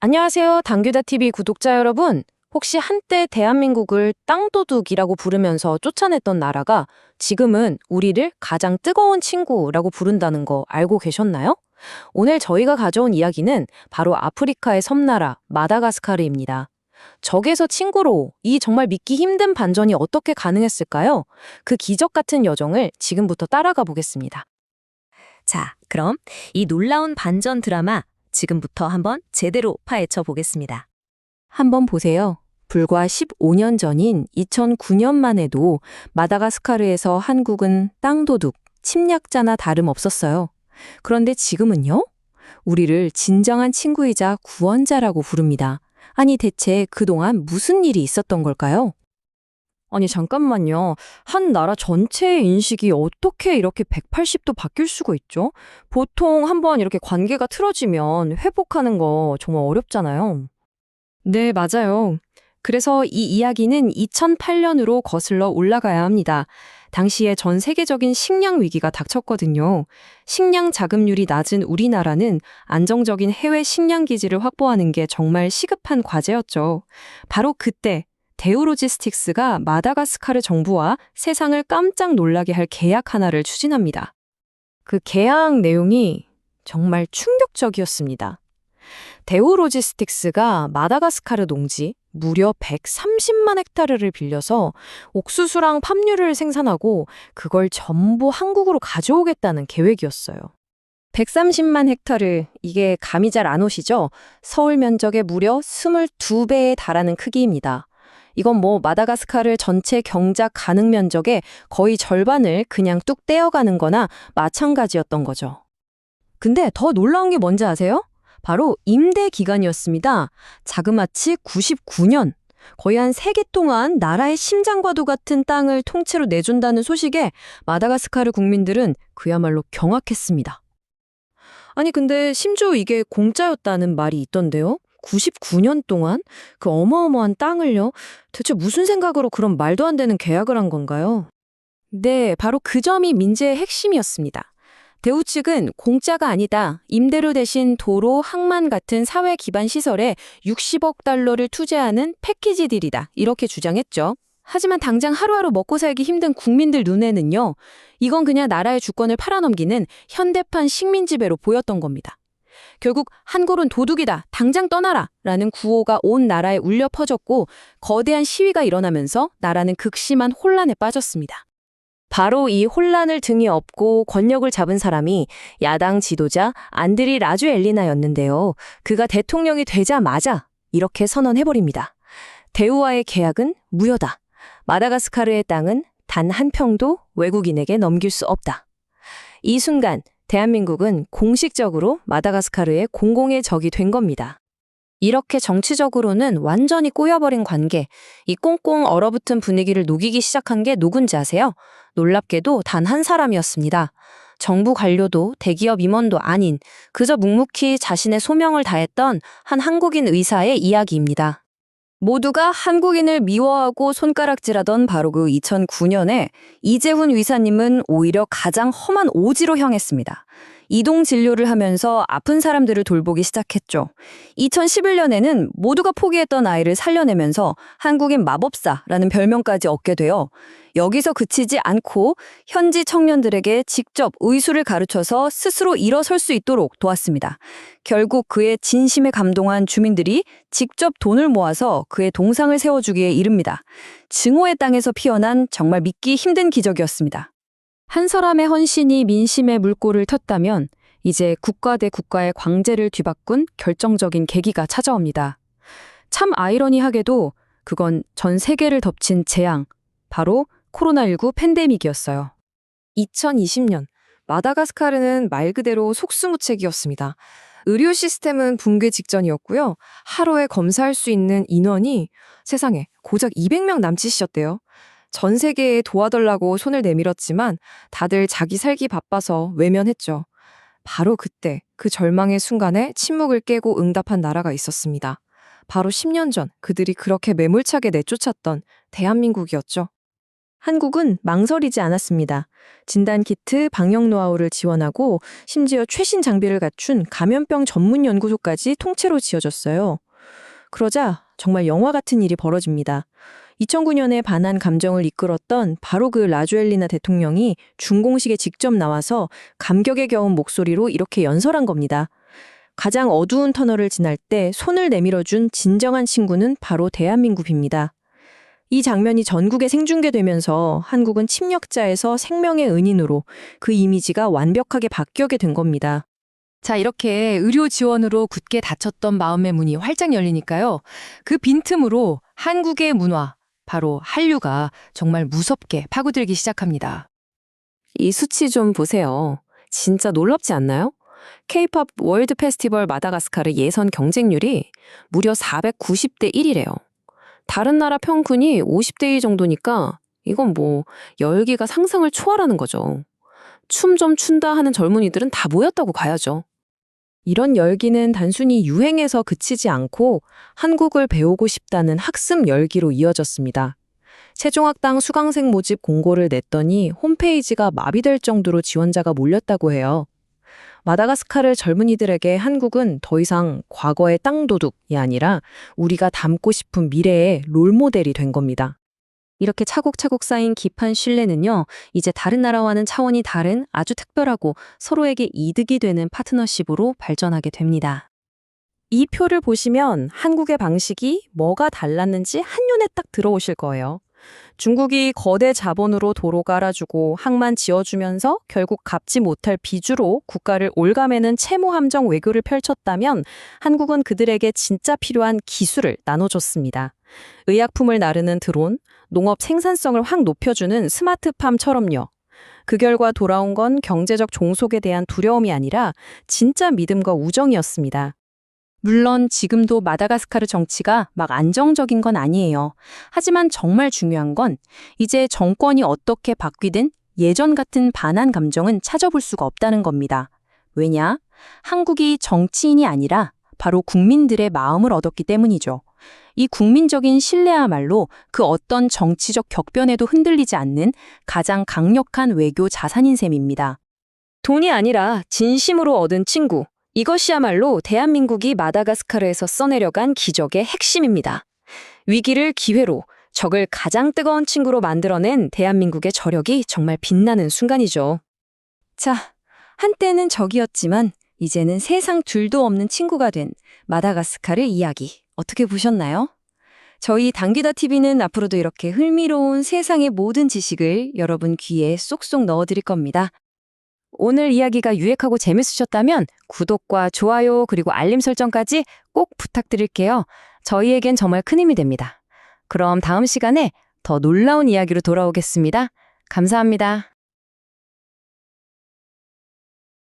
안녕하세요. 당규다TV 구독자 여러분. 혹시 한때 대한민국을 땅도둑이라고 부르면서 쫓아냈던 나라가 지금은 우리를 가장 뜨거운 친구라고 부른다는 거 알고 계셨나요? 오늘 저희가 가져온 이야기는 바로 아프리카의 섬나라 마다가스카르입니다. 적에서 친구로 이 정말 믿기 힘든 반전이 어떻게 가능했을까요? 그 기적 같은 여정을 지금부터 따라가 보겠습니다. 자, 그럼 이 놀라운 반전 드라마 지금부터 한번 제대로 파헤쳐 보겠습니다. 한번 보세요. 불과 15년 전인 2009년만 해도 마다가스카르에서 한국은 땅도둑, 침략자나 다름없었어요. 그런데 지금은요? 우리를 진정한 친구이자 구원자라고 부릅니다. 아니 대체 그동안 무슨 일이 있었던 걸까요? 아니, 잠깐만요. 한 나라 전체의 인식이 어떻게 이렇게 180도 바뀔 수가 있죠? 보통 한번 이렇게 관계가 틀어지면 회복하는 거 정말 어렵잖아요. 네, 맞아요. 그래서 이 이야기는 2008년으로 거슬러 올라가야 합니다. 당시에 전 세계적인 식량 위기가 닥쳤거든요. 식량 자급률이 낮은 우리나라는 안정적인 해외 식량 기지를 확보하는 게 정말 시급한 과제였죠. 바로 그때 대우로지스틱스가 마다가스카르 정부와 세상을 깜짝 놀라게 할 계약 하나를 추진합니다. 그 계약 내용이 정말 충격적이었습니다. 대우로지스틱스가 마다가스카르 농지 무려 130만 헥타르를 빌려서 옥수수랑 팜유를 생산하고 그걸 전부 한국으로 가져오겠다는 계획이었어요. 130만 헥타르, 이게 감이 잘 안 오시죠? 서울 면적의 무려 22배에 달하는 크기입니다. 이건 뭐 마다가스카르 전체 경작 가능 면적의 거의 절반을 그냥 뚝 떼어가는 거나 마찬가지였던 거죠. 근데 더 놀라운 게 뭔지 아세요? 바로 임대 기간이었습니다. 자그마치 99년. 거의 한 3개 동안 나라의 심장과도 같은 땅을 통째로 내준다는 소식에 마다가스카르 국민들은 그야말로 경악했습니다. 아니 근데 심지어 이게 공짜였다는 말이 있던데요? 99년 동안 그 어마어마한 땅을요? 대체 무슨 생각으로 그런 말도 안 되는 계약을 한 건가요? 네, 바로 그 점이 민재의 핵심이었습니다. 대우 측은 공짜가 아니다. 임대료 대신 도로, 항만 같은 사회 기반 시설에 60억 달러를 투자하는 패키지 딜이다. 이렇게 주장했죠. 하지만 당장 하루하루 먹고 살기 힘든 국민들 눈에는요. 이건 그냥 나라의 주권을 팔아넘기는 현대판 식민지배로 보였던 겁니다. 결국 한국은 도둑이다. 당장 떠나라. 라는 구호가 온 나라에 울려 퍼졌고 거대한 시위가 일어나면서 나라는 극심한 혼란에 빠졌습니다. 바로 이 혼란을 등에 업고 권력을 잡은 사람이 야당 지도자 안드리 라주엘리나였는데요. 그가 대통령이 되자마자 이렇게 선언해버립니다. 대우와의 계약은 무효다. 마다가스카르의 땅은 단 한 평도 외국인에게 넘길 수 없다. 이 순간 대한민국은 공식적으로 마다가스카르의 공공의 적이 된 겁니다. 이렇게 정치적으로는 완전히 꼬여버린 관계, 이 꽁꽁 얼어붙은 분위기를 녹이기 시작한 게 누군지 아세요? 놀랍게도 단 한 사람이었습니다. 정부 관료도 대기업 임원도 아닌 그저 묵묵히 자신의 소명을 다했던 한 한국인 의사의 이야기입니다. 모두가 한국인을 미워하고 손가락질하던 바로 그 2009년에 이재훈 의사님은 오히려 가장 험한 오지로 향했습니다. 이동 진료를 하면서 아픈 사람들을 돌보기 시작했죠. 2011년에는 모두가 포기했던 아이를 살려내면서 한국인 마법사라는 별명까지 얻게 되어 여기서 그치지 않고 현지 청년들에게 직접 의술을 가르쳐서 스스로 일어설 수 있도록 도왔습니다. 결국 그의 진심에 감동한 주민들이 직접 돈을 모아서 그의 동상을 세워주기에 이릅니다. 증오의 땅에서 피어난 정말 믿기 힘든 기적이었습니다. 한 사람의 헌신이 민심의 물꼬를 텄다면 이제 국가 대 국가의 광제를 뒤바꾼 결정적인 계기가 찾아옵니다. 참 아이러니하게도 그건 전 세계를 덮친 재앙, 바로 코로나19 팬데믹이었어요. 2020년 마다가스카르는 말 그대로 속수무책이었습니다. 의료 시스템은 붕괴 직전이었고요. 하루에 검사할 수 있는 인원이 세상에 고작 200명 남짓이었대요. 전 세계에 도와달라고 손을 내밀었지만 다들 자기 살기 바빠서 외면했죠. 바로 그때 그 절망의 순간에 침묵을 깨고 응답한 나라가 있었습니다. 바로 10년 전 그들이 그렇게 매몰차게 내쫓았던 대한민국이었죠. 한국은 망설이지 않았습니다. 진단키트, 방역 노하우를 지원하고 심지어 최신 장비를 갖춘 감염병 전문 연구소까지 통째로 지어졌어요. 그러자 정말 영화 같은 일이 벌어집니다. 2009년에 반한 감정을 이끌었던 바로 그 라주엘리나 대통령이 준공식에 직접 나와서 감격에 겨운 목소리로 이렇게 연설한 겁니다. 가장 어두운 터널을 지날 때 손을 내밀어준 진정한 친구는 바로 대한민국입니다. 이 장면이 전국에 생중계되면서 한국은 침략자에서 생명의 은인으로 그 이미지가 완벽하게 바뀌게 된 겁니다. 자, 이렇게 의료 지원으로 굳게 닫혔던 마음의 문이 활짝 열리니까요. 그 빈틈으로 한국의 문화, 바로 한류가 정말 무섭게 파고들기 시작합니다. 이 수치 좀 보세요. 진짜 놀랍지 않나요? K-팝 월드 페스티벌 마다가스카르 예선 경쟁률이 무려 490대 1이래요. 다른 나라 평균이 50대 2 정도니까 이건 뭐 열기가 상상을 초월하는 거죠. 춤 좀 춘다 하는 젊은이들은 다 모였다고 봐야죠. 이런 열기는 단순히 유행에서 그치지 않고 한국을 배우고 싶다는 학습 열기로 이어졌습니다. 세종학당 수강생 모집 공고를 냈더니 홈페이지가 마비될 정도로 지원자가 몰렸다고 해요. 마다가스카르 젊은이들에게 한국은 더 이상 과거의 땅도둑이 아니라 우리가 닮고 싶은 미래의 롤모델이 된 겁니다. 이렇게 차곡차곡 쌓인 깊은 신뢰는요, 이제 다른 나라와는 차원이 다른 아주 특별하고 서로에게 이득이 되는 파트너십으로 발전하게 됩니다. 이 표를 보시면 한국의 방식이 뭐가 달랐는지 한눈에 딱 들어오실 거예요. 중국이 거대 자본으로 도로 깔아주고 항만 지어주면서 결국 갚지 못할 빚으로 국가를 올가매는 채무함정 외교를 펼쳤다면 한국은 그들에게 진짜 필요한 기술을 나눠줬습니다. 의약품을 나르는 드론, 농업 생산성을 확 높여주는 스마트팜처럼요. 그 결과 돌아온 건 경제적 종속에 대한 두려움이 아니라 진짜 믿음과 우정이었습니다. 물론 지금도 마다가스카르 정치가 막 안정적인 건 아니에요. 하지만 정말 중요한 건 이제 정권이 어떻게 바뀌든 예전 같은 반한 감정은 찾아볼 수가 없다는 겁니다. 왜냐? 한국이 정치인이 아니라 바로 국민들의 마음을 얻었기 때문이죠. 이 국민적인 신뢰야말로 그 어떤 정치적 격변에도 흔들리지 않는 가장 강력한 외교 자산인 셈입니다. 돈이 아니라 진심으로 얻은 친구. 이것이야말로 대한민국이 마다가스카르에서 써내려간 기적의 핵심입니다. 위기를 기회로, 적을 가장 뜨거운 친구로 만들어낸 대한민국의 저력이 정말 빛나는 순간이죠. 자, 한때는 적이었지만 이제는 세상 둘도 없는 친구가 된 마다가스카르 이야기 어떻게 보셨나요? 저희 당귀다 TV는 앞으로도 이렇게 흥미로운 세상의 모든 지식을 여러분 귀에 쏙쏙 넣어드릴 겁니다. 오늘 이야기가 유익하고 재밌으셨다면 구독과 좋아요 그리고 알림 설정까지 꼭 부탁드릴게요. 저희에겐 정말 큰 힘이 됩니다. 그럼 다음 시간에 더 놀라운 이야기로 돌아오겠습니다. 감사합니다.